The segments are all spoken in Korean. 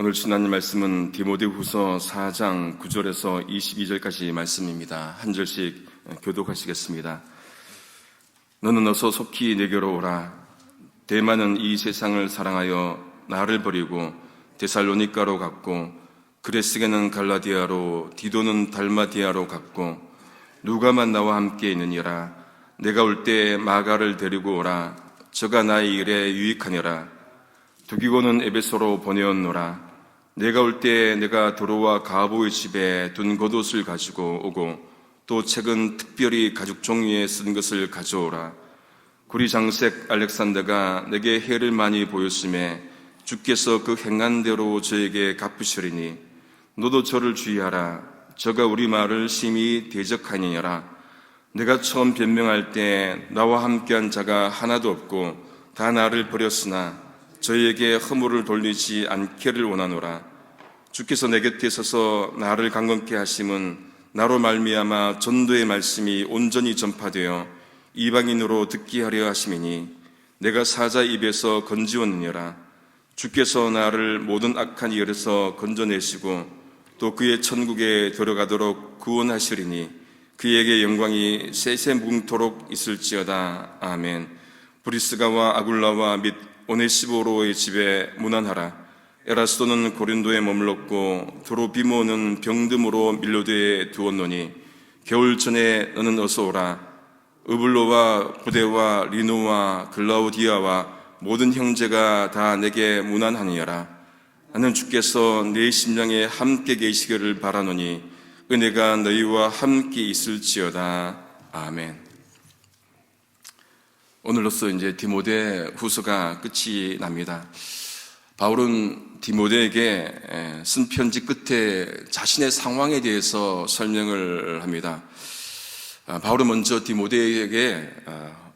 오늘 주나님 말씀은 디모데후서 4장 9절에서 22절까지 말씀입니다. 한 절씩 교독하시겠습니다. 너는 어서 속히 내게로 오라. 데마는 이 세상을 사랑하여 나를 버리고 데살로니가로 갔고, 그레스게는 갈라디아로, 디도는 달마디아로 갔고, 누가만 나와 함께 있느니라. 내가 올 때 마가를 데리고 오라. 저가 나의 일에 유익하니라. 두기고는 에베소로 보내었노라. 내가 올 때 내가 도로와 가보의 집에 둔 겉옷을 가지고 오고, 또 책은 특별히 가죽 종이에 쓴 것을 가져오라. 구리 장색 알렉산더가 내게 해를 많이 보였음에 주께서 그 행한 대로 저에게 갚으시리니 너도 저를 주의하라. 저가 우리 말을 심히 대적하니라. 내가 처음 변명할 때 나와 함께한 자가 하나도 없고 다 나를 버렸으나 저희에게 허물을 돌리지 않기를 원하노라. 주께서 내 곁에 서서 나를 강건케 하심은 나로 말미암아 전도의 말씀이 온전히 전파되어 이방인으로 듣게 하려 하심이니 내가 사자 입에서 건지었느니라. 주께서 나를 모든 악한 일에서 건져내시고 또 그의 천국에 들어가도록 구원하시리니 그에게 영광이 세세무궁토록 있을지어다. 아멘. 브리스가와 아굴라와 및 오네시보로의 집에 문안하라. 에라스도는 고린도에 머물렀고 도로비모는 병듦으로 밀로되에 두었노니 겨울 전에 너는 어서 오라. 으블로와 부데와 리노와 글라우디아와 모든 형제가 다 내게 문안하니라. 나는 주께서 내 심령에 함께 계시기를 바라노니 은혜가 너희와 함께 있을지어다. 아멘. 오늘로써 이제 디모데 후서가 끝이 납니다. 바울은 디모데에게 쓴 편지 끝에 자신의 상황에 대해서 설명을 합니다. 바울은 먼저 디모데에게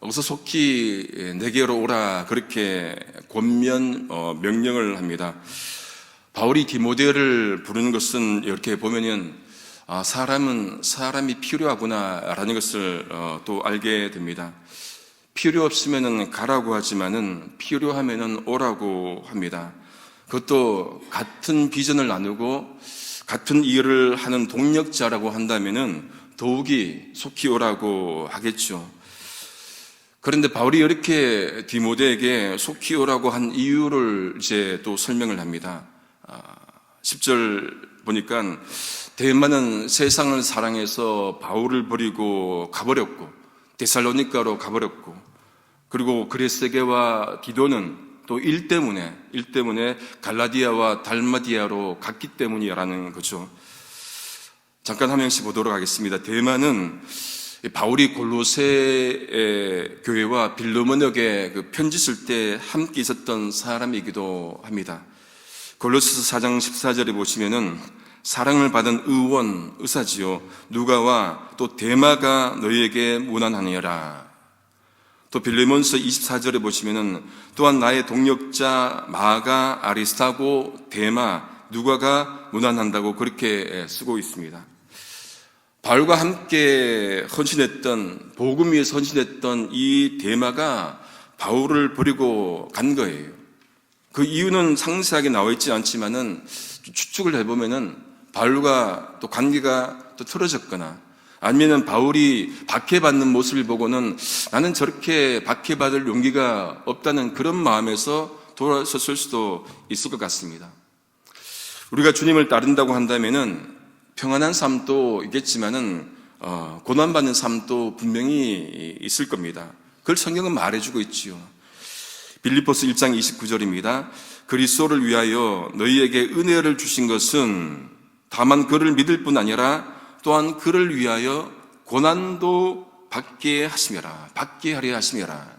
어서 속히 내게로 오라 그렇게 권면 명령을 합니다. 바울이 디모데를 부르는 것은 이렇게 보면은 사람은 사람이 필요하구나라는 것을 또 알게 됩니다. 필요 없으면은 가라고 하지만은 필요하면은 오라고 합니다. 그것도 같은 비전을 나누고 같은 일을 하는 동력자라고 한다면은 더욱이 속히 오라고 하겠죠. 그런데 바울이 이렇게 디모데에게 속히 오라고 한 이유를 이제 또 설명을 합니다. 10절 보니까 데마는 세상을 사랑해서 바울을 버리고 가버렸고 데살로니가로 가버렸고, 그리고 그레스게와 디도는 또 일 때문에 갈라디아와 달마디아로 갔기 때문이라는 거죠. 잠깐 한 명씩 보도록 하겠습니다. 데마는 바울이 골로새 교회와 빌레몬에게 그 편지 쓸 때 함께 있었던 사람이기도 합니다. 골로새서 4장 14절에 보시면은 사랑을 받은 의사지요 누가와 또 데마가 너희에게 문안하니라. 또 빌레몬서 24절에 보시면은 또한 나의 동력자 마가, 아리스타고, 데마, 누가가 문안한다고 그렇게 쓰고 있습니다. 바울과 함께 헌신했던, 복음 위에 헌신했던 이 데마가 바울을 버리고 간 거예요. 그 이유는 상세하게 나와 있지 않지만은 추측을 해보면은 바울과 또 관계가 또 틀어졌거나 아니면은 바울이 박해받는 모습을 보고는 나는 저렇게 박해받을 용기가 없다는 그런 마음에서 돌아섰을 수도 있을 것 같습니다. 우리가 주님을 따른다고 한다면은 평안한 삶도 있겠지만은 고난받는 삶도 분명히 있을 겁니다. 그걸 성경은 말해주고 있지요. 빌립보서 1장 29절입니다. 그리스도를 위하여 너희에게 은혜를 주신 것은 다만 그를 믿을 뿐 아니라 또한 그를 위하여 고난도 받게 하려 하심이라.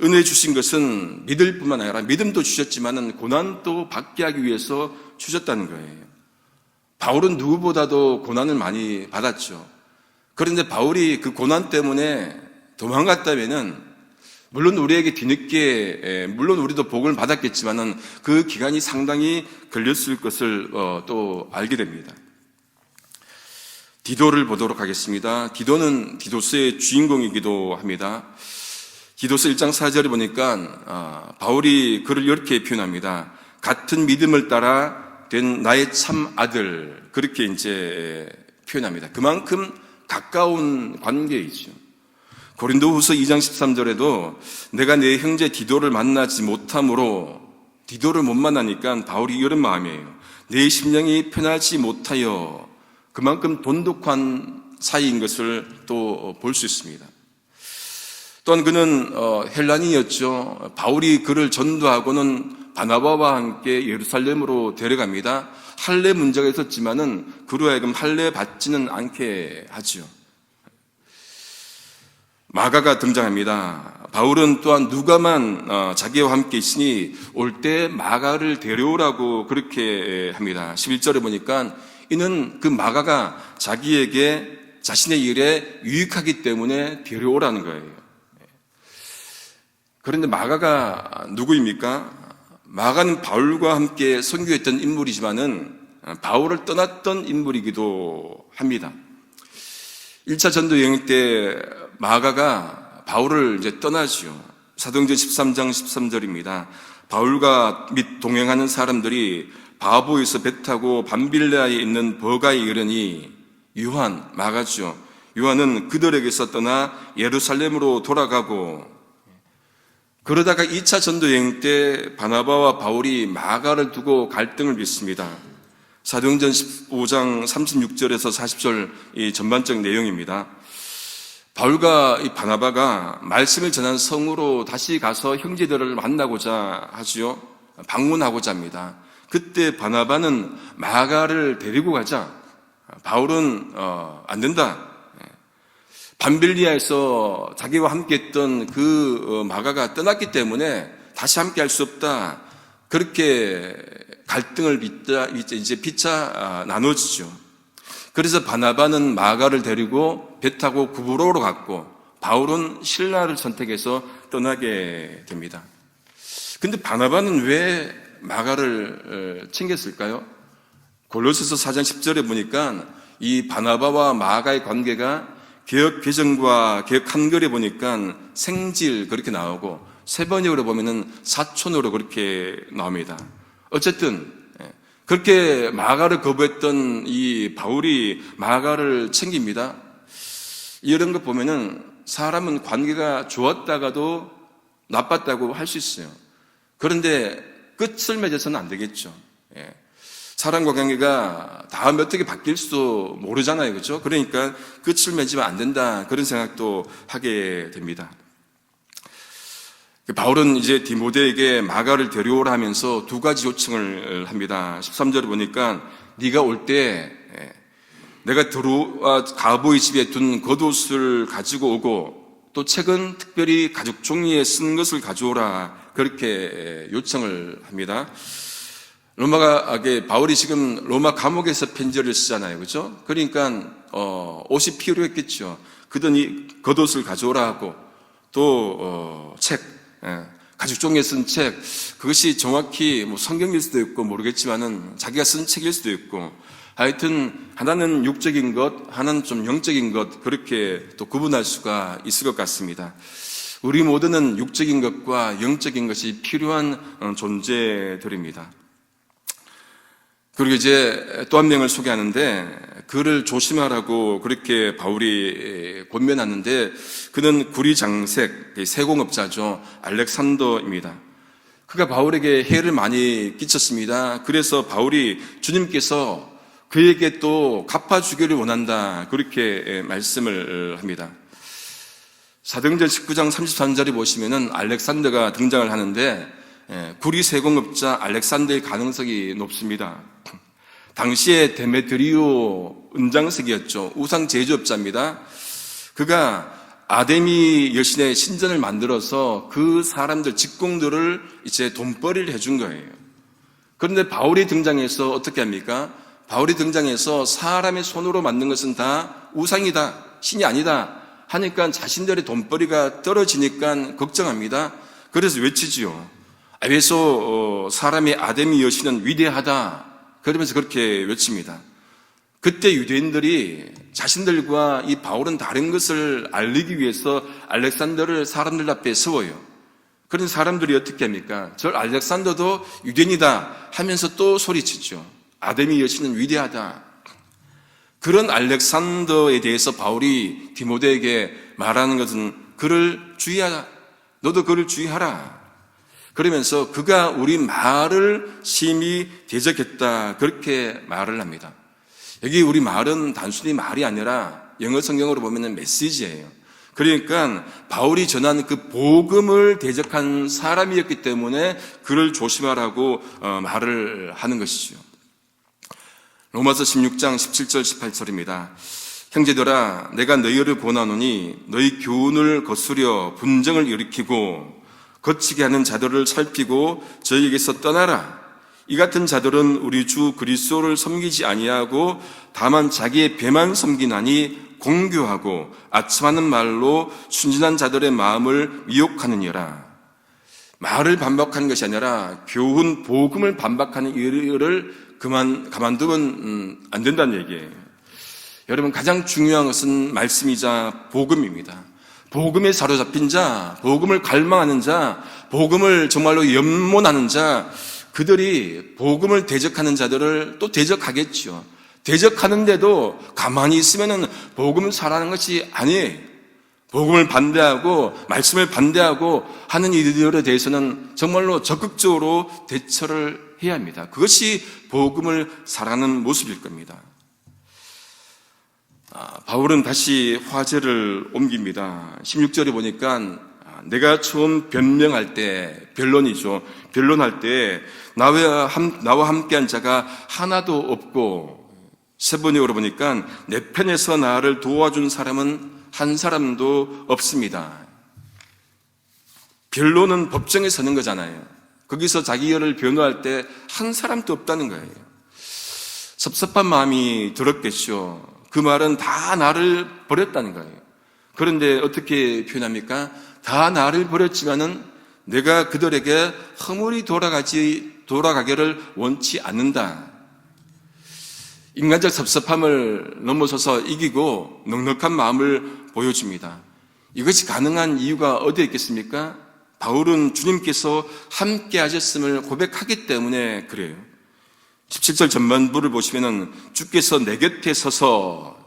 은혜 주신 것은 믿을 뿐만 아니라 믿음도 주셨지만은 고난도 받게 하기 위해서 주셨다는 거예요. 바울은 누구보다도 고난을 많이 받았죠. 그런데 바울이 그 고난 때문에 도망갔다면은 물론 우리에게 뒤늦게 물론 우리도 복을 받았겠지만은 그 기간이 상당히 걸렸을 것을 또 알게 됩니다. 디도를 보도록 하겠습니다. 디도는 디도스의 주인공이기도 합니다. 디도스 1장 4절에 보니까 바울이 그를 이렇게 표현합니다. 같은 믿음을 따라 된 나의 참 아들, 그렇게 이제 표현합니다. 그만큼 가까운 관계이죠. 고린도후서 2장 13절에도 내가 내 형제 디도를 만나지 못함으로, 디도를 못 만나니까 바울이 이런 마음이에요. 내 심령이 편하지 못하여, 그만큼 돈독한 사이인 것을 또 볼 수 있습니다. 또한 그는 헬라인이었죠. 바울이 그를 전도하고는 바나바와 함께 예루살렘으로 데려갑니다. 할례 문제가 있었지만은 그로 하여금 할례 받지는 않게 하지요. 마가가 등장합니다. 바울은 또한 누가만 자기와 함께 있으니 올 때 마가를 데려오라고 그렇게 합니다. 11절에 보니까 이는 그 마가가 자기에게 자신의 일에 유익하기 때문에 데려오라는 거예요. 그런데 마가가 누구입니까? 마가는 바울과 함께 선교했던 인물이지만은 바울을 떠났던 인물이기도 합니다. 1차 전도 여행 때 마가가 바울을 이제 떠나지요. 사도행전 13장 13절입니다. 바울과 및 동행하는 사람들이 바보에서 배 타고 밤빌레아에 있는 버가에 이르니 요한, 마가죠. 요한은 그들에게서 떠나 예루살렘으로 돌아가고, 그러다가 2차 전도 여행 때 바나바와 바울이 마가를 두고 갈등을 빚습니다. 사도행전 15장 36절에서 40절 이 전반적 내용입니다. 바울과 이 바나바가 말씀을 전한 성으로 다시 가서 형제들을 만나고자 하지요. 방문하고자 합니다. 그때 바나바는 마가를 데리고 가자. 바울은 안 된다. 밤빌리아에서 자기와 함께 했던 그 마가가 떠났기 때문에 다시 함께 할 수 없다. 그렇게 갈등을 피차 나눠지죠. 그래서 바나바는 마가를 데리고 배 타고 구브로로 갔고, 바울은 실라를 선택해서 떠나게 됩니다. 근데 바나바는 왜 마가를 챙겼을까요? 골로새서 4장 10절에 보니까 이 바나바와 마가의 관계가 개역 개정과 개역 한글에 보니까 생질 그렇게 나오고, 세번역으로 보면은 사촌으로 그렇게 나옵니다. 어쨌든 그렇게 마가를 거부했던 이 바울이 마가를 챙깁니다. 이런 거 보면은 사람은 관계가 좋았다가도 나빴다고 할 수 있어요. 그런데 끝을 맺어서는 안 되겠죠. 사람과 관계가 다음에 어떻게 바뀔지도 모르잖아요. 그렇죠? 그러니까 끝을 맺으면 안 된다. 그런 생각도 하게 됩니다. 바울은 이제 디모데에게 마가를 데려오라 하면서 두 가지 요청을 합니다. 13절에 보니까 네가 올 때 내가 들어와 가보의 집에 둔 겉옷을 가지고 오고, 또 책은 특별히 가죽 종이에 쓴 것을 가져오라. 그렇게 요청을 합니다. 바울이 지금 로마 감옥에서 편지를 쓰잖아요. 그죠? 그러니까, 옷이 필요했겠죠. 그더니 겉옷을 가져오라 하고, 또, 책, 가죽 종이에 쓴 책, 그것이 정확히 뭐 성경일 수도 있고 모르겠지만은 자기가 쓴 책일 수도 있고, 하여튼, 하나는 육적인 것, 하나는 좀 영적인 것, 그렇게 또 구분할 수가 있을 것 같습니다. 우리 모두는 육적인 것과 영적인 것이 필요한 존재들입니다. 그리고 이제 또 한 명을 소개하는데, 그를 조심하라고 그렇게 바울이 권면하는데, 그는 구리장색, 세공업자죠. 알렉산더입니다. 그가 바울에게 해를 많이 끼쳤습니다. 그래서 바울이 주님께서 그에게 또 갚아주기를 원한다. 그렇게 말씀을 합니다. 사도행전 19장 33절에 보시면은 알렉산더가 등장을 하는데, 구리 세공업자 알렉산더의 가능성이 높습니다. 당시에 데메트리오 은장색이었죠. 우상 제조업자입니다. 그가 아데미 여신의 신전을 만들어서 그 사람들, 직공들을 이제 돈벌이를 해준 거예요. 그런데 바울이 등장해서 어떻게 합니까? 바울이 등장해서 사람의 손으로 만든 것은 다 우상이다, 신이 아니다 하니까 자신들의 돈벌이가 떨어지니까 걱정합니다. 그래서 외치지요. 에베소 사람의 아데미 여신은 위대하다. 그러면서 그렇게 외칩니다. 그때 유대인들이 자신들과 이 바울은 다른 것을 알리기 위해서 알렉산더를 사람들 앞에 세워요. 그런 사람들이 어떻게 합니까? 저 알렉산더도 유대인이다 하면서 또 소리치죠. 아데미 여신은 위대하다. 그런 알렉산더에 대해서 바울이 디모데에게 말하는 것은 그를 주의하라. 너도 그를 주의하라. 그러면서 그가 우리 말을 심히 대적했다. 그렇게 말을 합니다. 여기 우리 말은 단순히 말이 아니라 영어 성경으로 보면 메시지예요. 그러니까 바울이 전한 그 복음을 대적한 사람이었기 때문에 그를 조심하라고 말을 하는 것이죠. 로마서 16장 17절 18절입니다. 형제들아 내가 너희를 권하노니 너희 교훈을 거스려 분쟁을 일으키고 거치게 하는 자들을 살피고 저희에게서 떠나라. 이 같은 자들은 우리 주 그리스도를 섬기지 아니하고 다만 자기의 배만 섬기나니 공교하고 아첨하는 말로 순진한 자들의 마음을 미혹하느니라. 말을 반박하는 것이 아니라 교훈, 복음을 반박하는 일을 가만두면 안 된다는 얘기예요. 여러분 가장 중요한 것은 말씀이자 복음입니다. 복음에 사로잡힌 자, 복음을 갈망하는 자, 복음을 정말로 염원하는 자, 그들이 복음을 대적하는 자들을 또 대적하겠죠. 대적하는데도 가만히 있으면은 복음을 사랑하는 것이 아니에요. 복음을 반대하고 말씀을 반대하고 하는 이들에 대해서는 정말로 적극적으로 대처를 해야 합니다. 그것이 복음을 사랑하는 모습일 겁니다. 바울은 다시 화제를 옮깁니다. 16절에 보니까 내가 처음 변명할 때, 변론할 때 나와 함께한 자가 하나도 없고 세 번역으로 보니까 내 편에서 나를 도와준 사람은 한 사람도 없습니다. 변론은 법정에 서는 거잖아요. 거기서 자기 일을 변호할 때 한 사람도 없다는 거예요. 섭섭한 마음이 들었겠죠. 그 말은 다 나를 버렸다는 거예요. 그런데 어떻게 표현합니까? 다 나를 버렸지만은 내가 그들에게 허물이 돌아가기를 원치 않는다. 인간적 섭섭함을 넘어서서 이기고 넉넉한 마음을 보여줍니다. 이것이 가능한 이유가 어디에 있겠습니까? 바울은 주님께서 함께 하셨음을 고백하기 때문에 그래요. 17절 전반부를 보시면은 주께서 내 곁에 서서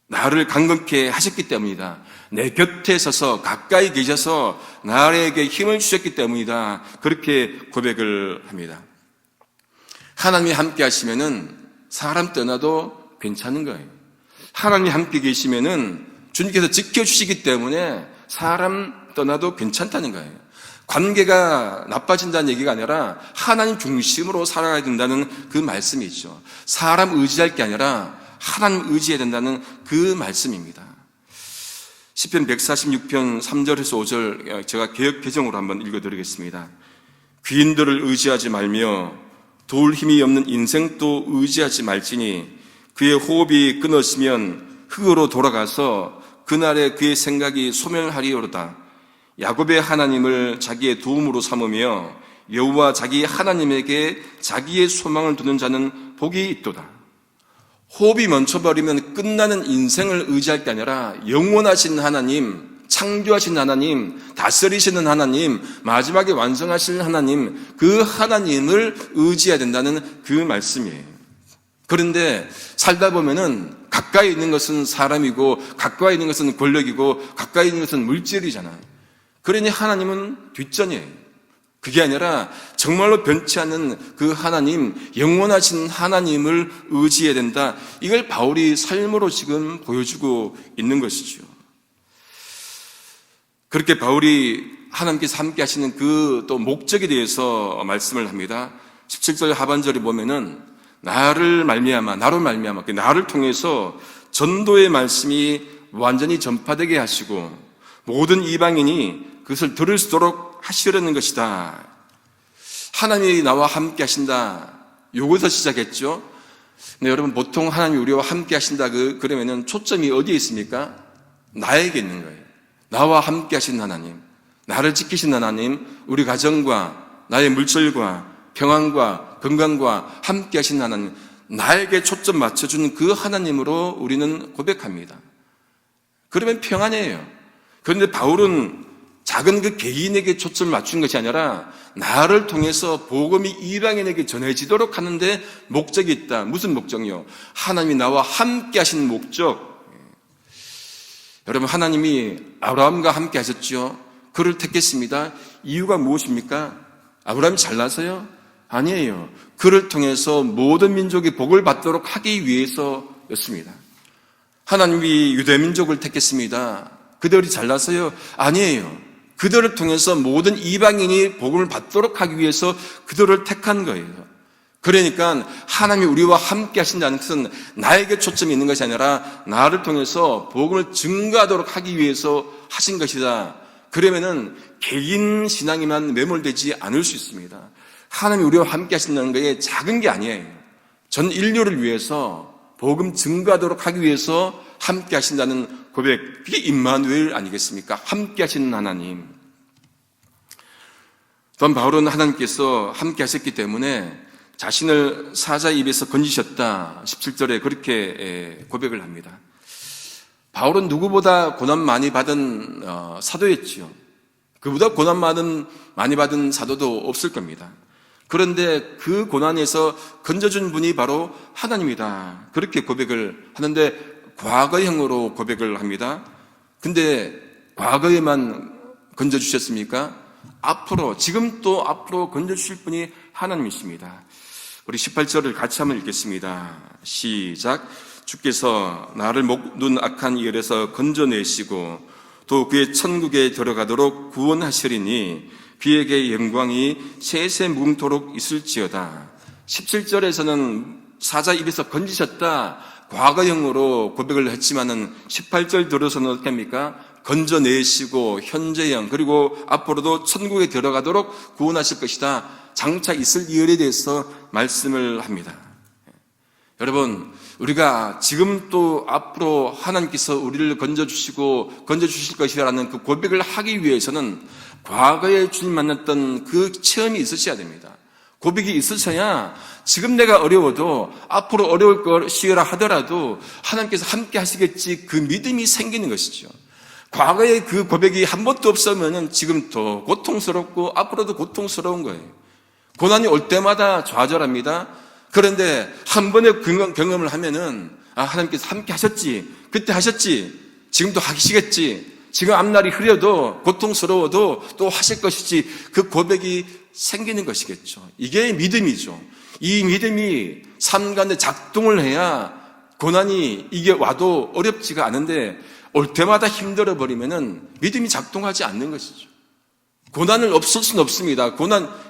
나를 강건케 하셨기 때문이다. 내 곁에 서서 가까이 계셔서 나에게 힘을 주셨기 때문이다. 그렇게 고백을 합니다. 하나님이 함께 하시면은 사람 떠나도 괜찮은 거예요. 하나님이 함께 계시면은 주님께서 지켜주시기 때문에 사람 떠나도 괜찮다는 거예요. 관계가 나빠진다는 얘기가 아니라 하나님 중심으로 살아가야 된다는 그 말씀이죠. 사람 의지할 게 아니라 하나님 의지해야 된다는 그 말씀입니다. 시편 146편 3절에서 5절 제가 개역 개정으로 한번 읽어드리겠습니다. 귀인들을 의지하지 말며 도울 힘이 없는 인생도 의지하지 말지니 그의 호흡이 끊어지면 흙으로 돌아가서 그날에 그의 생각이 소멸하리로다. 야곱의 하나님을 자기의 도움으로 삼으며 여호와 자기 하나님에게 자기의 소망을 두는 자는 복이 있도다. 호흡이 멈춰버리면 끝나는 인생을 의지할 게 아니라 영원하신 하나님, 창조하신 하나님, 다스리시는 하나님, 마지막에 완성하실 하나님, 그 하나님을 의지해야 된다는 그 말씀이에요. 그런데 살다 보면은 가까이 있는 것은 사람이고 가까이 있는 것은 권력이고 가까이 있는 것은 물질이잖아요. 그러니 하나님은 뒷전이에요. 그게 아니라 정말로 변치 않는 그 하나님, 영원하신 하나님을 의지해야 된다. 이걸 바울이 삶으로 지금 보여주고 있는 것이죠. 그렇게 바울이 하나님께서 함께 하시는 그 또 목적에 대해서 말씀을 합니다. 17절 하반절에 보면은 나로 말미암아, 나를 통해서 전도의 말씀이 완전히 전파되게 하시고 모든 이방인이 그것을 들을 수 있도록 하시려는 것이다. 하나님이 나와 함께 하신다. 요거서 시작했죠. 근데 여러분 보통 하나님이 우리와 함께 하신다 그러면은 초점이 어디에 있습니까? 나에게 있는 거예요. 나와 함께 하신 하나님, 나를 지키신 하나님, 우리 가정과 나의 물질과 평안과 건강과 함께 하신 하나님, 나에게 초점 맞춰주는 그 하나님으로 우리는 고백합니다. 그러면 평안이에요. 그런데 바울은 작은 그 개인에게 초점을 맞춘 것이 아니라 나를 통해서 복음이 이방인에게 전해지도록 하는데 목적이 있다. 무슨 목적이요? 하나님이 나와 함께 하신 목적. 여러분, 하나님이 아브라함과 함께 하셨죠. 그를 택했습니다. 이유가 무엇입니까? 아브라함이 잘나서요? 아니에요. 그를 통해서 모든 민족이 복을 받도록 하기 위해서였습니다. 하나님이 유대민족을 택했습니다. 그들이 잘나서요? 아니에요. 그들을 통해서 모든 이방인이 복음을 받도록 하기 위해서 그들을 택한 거예요. 그러니까 하나님이 우리와 함께 하신다는 것은 나에게 초점이 있는 것이 아니라 나를 통해서 복음을 증거하도록 하기 위해서 하신 것이다. 그러면은 개인 신앙에만 매몰되지 않을 수 있습니다. 하나님이 우리와 함께 하신다는 것이 작은 게 아니에요. 전 인류를 위해서 복음 증거하도록 하기 위해서 함께 하신다는 고백, 그게 임마누엘 아니겠습니까? 함께 하시는 하나님. 또한 바울은 하나님께서 함께 하셨기 때문에 자신을 사자 입에서 건지셨다. 17절에 그렇게 고백을 합니다. 바울은 누구보다 고난 많이 받은 사도였지요. 그보다 고난 많이 받은 사도도 없을 겁니다. 그런데 그 고난에서 건져준 분이 바로 하나님이다. 그렇게 고백을 하는데 과거형으로 고백을 합니다. 근데 과거에만 건져주셨습니까? 앞으로, 지금 또 앞으로 건져주실 분이 하나님이십니다. 우리 18절을 같이 한번 읽겠습니다. 시작. 주께서 나를 목눈 악한 이 열에서 건져내시고 또 그의 천국에 들어가도록 구원하시리니 그에게 영광이 세세 무궁토록 있을지어다. 17절에서는 사자 입에서 건지셨다. 과거형으로 고백을 했지만은 18절 들어서는 어떻게 합니까? 건져내시고 현재형 그리고 앞으로도 천국에 들어가도록 구원하실 것이다. 장차 있을 일에 대해서 말씀을 합니다. 여러분, 우리가 지금 또 앞으로 하나님께서 우리를 건져주시고 건져주실 것이라는 그 고백을 하기 위해서는 과거에 주님 만났던 그 체험이 있으셔야 됩니다. 고백이 있으셔야 지금 내가 어려워도 앞으로 어려울 것이라 하더라도 하나님께서 함께 하시겠지 그 믿음이 생기는 것이죠. 과거에 그 고백이 한 번도 없으면 지금 더 고통스럽고 앞으로도 고통스러운 거예요. 고난이 올 때마다 좌절합니다. 그런데 한 번의 경험을 하면은 하나님께서 함께 하셨지, 그때 하셨지, 지금도 하시겠지, 지금 앞날이 흐려도 고통스러워도 또 하실 것이지, 그 고백이 생기는 것이겠죠. 이게 믿음이죠. 이 믿음이 삶 가운데 작동을 해야 고난이 이게 와도 어렵지가 않은데 올 때마다 힘들어 버리면은 믿음이 작동하지 않는 것이죠. 고난을 없을 수는 없습니다.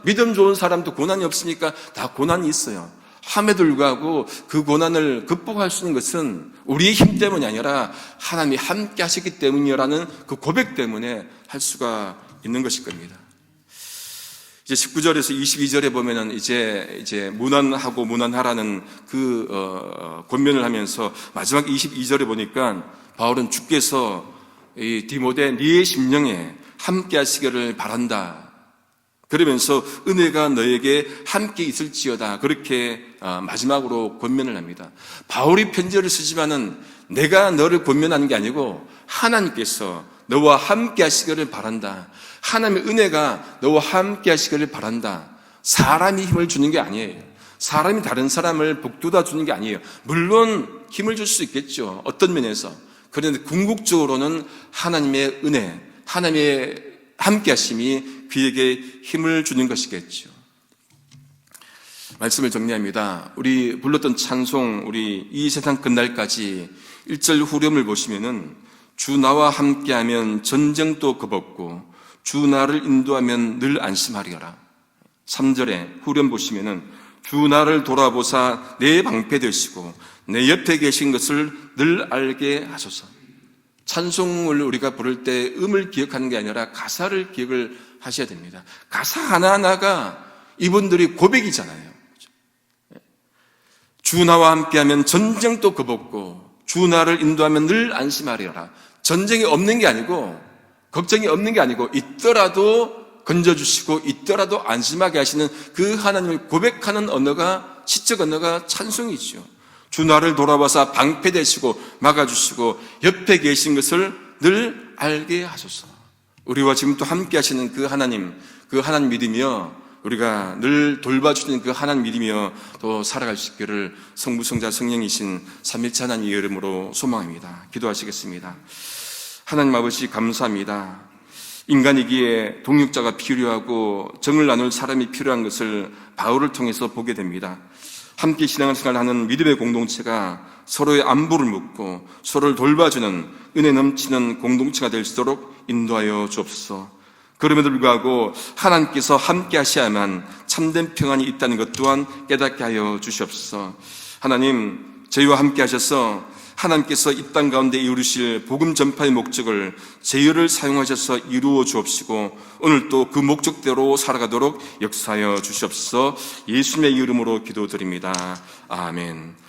믿음 좋은 사람도 고난이 없으니까 다 고난이 있어요. 함에도 불구하고 그 고난을 극복할 수 있는 것은 우리의 힘 때문이 아니라 하나님이 함께 하셨기 때문이라는 그 고백 때문에 할 수가 있는 것일 겁니다. 이제 19절에서 22절에 보면은 이제 무난하고 무난하라는 그 권면을 하면서 마지막 22절에 보니까 바울은 주께서 이 디모데 네의 심령에 함께 하시기를 바란다. 그러면서 은혜가 너에게 함께 있을지어다. 그렇게 마지막으로 권면을 합니다. 바울이 편지를 쓰지만은 내가 너를 권면하는 게 아니고 하나님께서 너와 함께 하시기를 바란다. 하나님의 은혜가 너와 함께 하시기를 바란다. 사람이 힘을 주는 게 아니에요. 사람이 다른 사람을 북돋아 주는 게 아니에요. 물론 힘을 줄 수 있겠죠. 어떤 면에서. 그런데 궁극적으로는 하나님의 은혜, 하나님의 함께 하심이 그에게 힘을 주는 것이겠죠. 말씀을 정리합니다. 우리 불렀던 찬송, 우리 이 세상 끝날까지 1절 후렴을 보시면은 주 나와 함께하면 전쟁도 겁없고 주 나를 인도하면 늘 안심하리라. 3절에 후렴 보시면은 주 나를 돌아보사 내 방패 되시고 내 옆에 계신 것을 늘 알게 하소서. 찬송을 우리가 부를 때 음을 기억하는 게 아니라 가사를 기억을 하셔야 됩니다. 가사 하나하나가 이분들이 고백이잖아요. 주 나와 함께하면 전쟁도 겁없고 주 나를 인도하면 늘 안심하리라. 전쟁이 없는 게 아니고 걱정이 없는 게 아니고 있더라도 건져주시고 있더라도 안심하게 하시는 그 하나님을 고백하는 언어가 시적 언어가 찬송이죠. 주 나를 돌아봐서 방패되시고 막아주시고 옆에 계신 것을 늘 알게 하소서. 우리와 지금 또 함께 하시는 그 하나님 믿으며 우리가 늘 돌봐주시는 그 하나님 믿으며 또 살아갈 수 있기를 성부, 성자, 성령이신 삼위일체 하나님의 이름으로 소망합니다. 기도하시겠습니다. 하나님 아버지 감사합니다. 인간이기에 동역자가 필요하고 정을 나눌 사람이 필요한 것을 바울을 통해서 보게 됩니다. 함께 신앙생활을 하는 믿음의 공동체가 서로의 안부를 묻고 서로를 돌봐주는 은혜 넘치는 공동체가 될 수 있도록 인도하여 주옵소서. 그럼에도 불구하고 하나님께서 함께 하셔야만 참된 평안이 있다는 것 또한 깨닫게 하여 주시옵소서. 하나님, 저희와 함께 하셔서 하나님께서 이 땅 가운데 이루실 복음 전파의 목적을 저희를 사용하셔서 이루어 주옵시고 오늘 또 그 목적대로 살아가도록 역사하여 주시옵소서. 예수님의 이름으로 기도드립니다. 아멘.